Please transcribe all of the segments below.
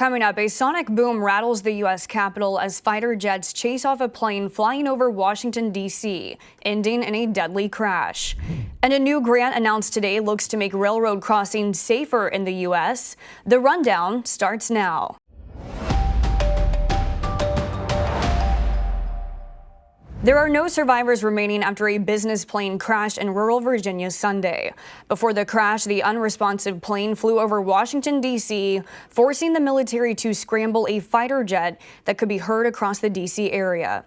Coming up, a sonic boom rattles the U.S. Capitol as fighter jets chase off a plane flying over Washington, D.C., ending in a deadly crash. And a new grant announced today looks to make railroad crossings safer in the U.S. The rundown starts now. There are no survivors remaining after a business plane crashed in rural Virginia Sunday. Before the crash, the unresponsive plane flew over Washington, D.C., forcing the military to scramble a fighter jet that could be heard across the D.C. area.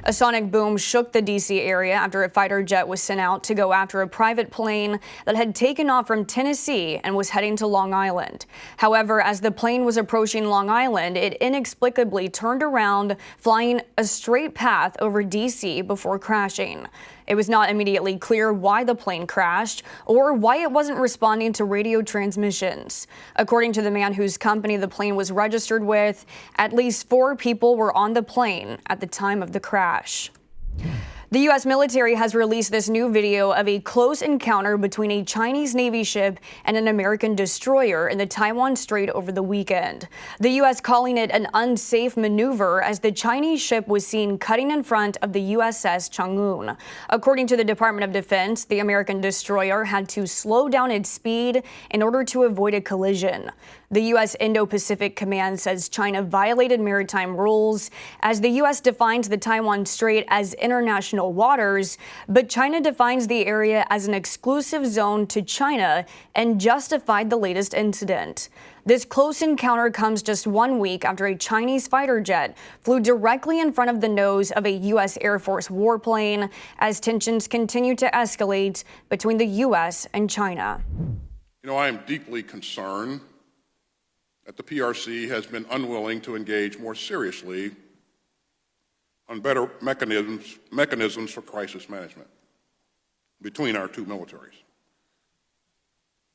A sonic boom shook the D.C. area after a fighter jet was sent out to go after a private plane that had taken off from Tennessee and was heading to Long Island. However, as the plane was approaching Long Island, it inexplicably turned around, flying a straight path over D.C. before crashing. It was not immediately clear why the plane crashed or why it wasn't responding to radio transmissions. According to the man whose company the plane was registered with, at least 4 people were on the plane at the time of the crash. The U.S. military has released this new video of a close encounter between a Chinese Navy ship and an American destroyer in the Taiwan Strait over the weekend. The U.S. calling it an unsafe maneuver as the Chinese ship was seen cutting in front of the USS Chang'un. According to the Department of Defense, the American destroyer had to slow down its speed in order to avoid a collision. The U.S. Indo-Pacific Command says China violated maritime rules as the U.S. defines the Taiwan Strait as international waters, but China defines the area as an exclusive zone to China and justified the latest incident. This close encounter comes just 1 week after a Chinese fighter jet flew directly in front of the nose of a U.S. Air Force warplane as tensions continue to escalate between the U.S. and China. You know, I am deeply concerned that the PRC has been unwilling to engage more seriously on better mechanisms for crisis management between our two militaries.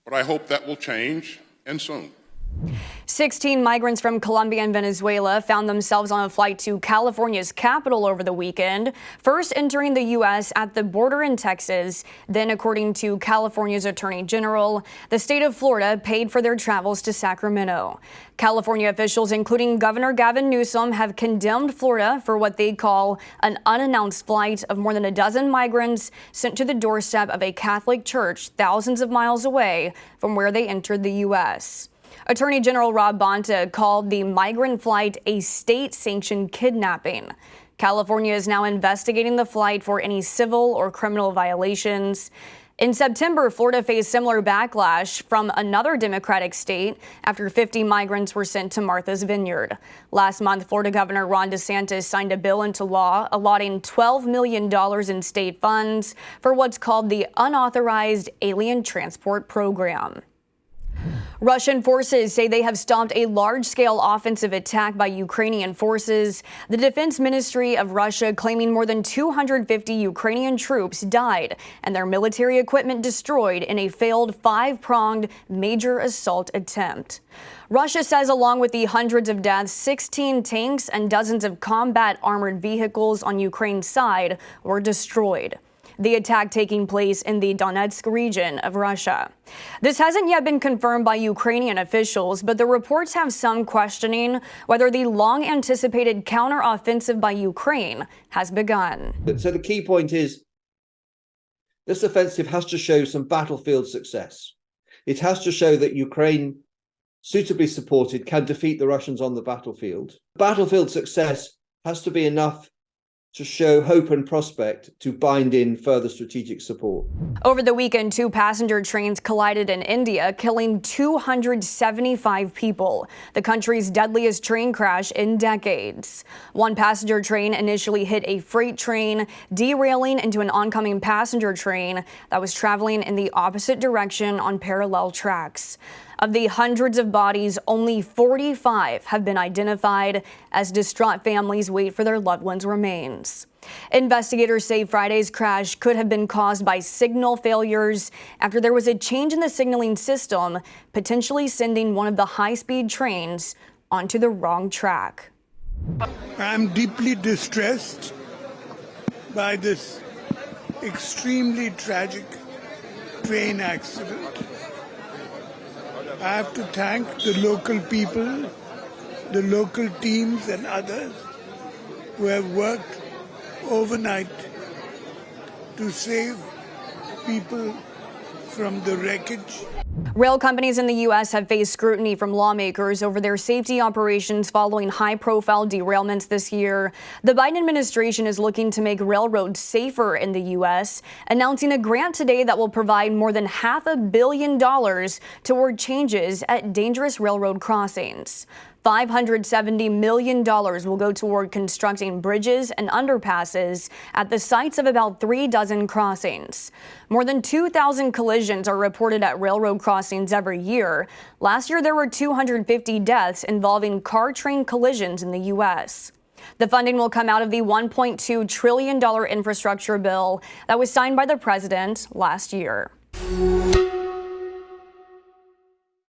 But I hope that will change, and soon. 16 migrants from Colombia and Venezuela found themselves on a flight to California's capital over the weekend, first entering the U.S. at the border in Texas. Then, according to California's Attorney General, the state of Florida paid for their travels to Sacramento. California officials, including Governor Gavin Newsom, have condemned Florida for what they call an unannounced flight of more than a dozen migrants sent to the doorstep of a Catholic church thousands of miles away from where they entered the U.S. Attorney General Rob Bonta called the migrant flight a state-sanctioned kidnapping. California is now investigating the flight for any civil or criminal violations. In September, Florida faced similar backlash from another Democratic state after 50 migrants were sent to Martha's Vineyard. Last month, Florida Governor Ron DeSantis signed a bill into law allotting $12 million in state funds for what's called the Unauthorized Alien Transport Program. Russian forces say they have stopped a large-scale offensive attack by Ukrainian forces. The Defense Ministry of Russia claiming more than 250 Ukrainian troops died and their military equipment destroyed in a failed 5-pronged major assault attempt. Russia says along with the hundreds of deaths, 16 tanks and dozens of combat armored vehicles on Ukraine's side were destroyed. The attack taking place in the Donetsk region of Russia. This hasn't yet been confirmed by Ukrainian officials, but the reports have some questioning whether the long-anticipated counter-offensive by Ukraine has begun. So the key point is this offensive has to show some battlefield success. It has to show that Ukraine, suitably supported, can defeat the Russians on the battlefield. Battlefield success has to be enough to show hope and prospect to bind in further strategic support. Over the weekend, 2 passenger trains collided in India, killing 275 people, the country's deadliest train crash in decades. One passenger train initially hit a freight train, derailing into an oncoming passenger train that was traveling in the opposite direction on parallel tracks. Of the hundreds of bodies, only 45 have been identified as distraught families wait for their loved ones' remains. Investigators say Friday's crash could have been caused by signal failures after there was a change in the signaling system, potentially sending one of the high-speed trains onto the wrong track. I'm deeply distressed by this extremely tragic train accident. I have to thank the local people, the local teams and others who have worked overnight to save people from the wreckage. Rail companies in the U.S. have faced scrutiny from lawmakers over their safety operations following high-profile derailments this year. The Biden administration is looking to make railroads safer in the U.S., announcing a grant today that will provide more than $500 million toward changes at dangerous railroad crossings. $570 million will go toward constructing bridges and underpasses at the sites of about 36 crossings. More than 2,000 collisions are reported at railroad crossings every year. Last year, there were 250 deaths involving car-train collisions in the U.S. The funding will come out of the $1.2 trillion infrastructure bill that was signed by the president last year.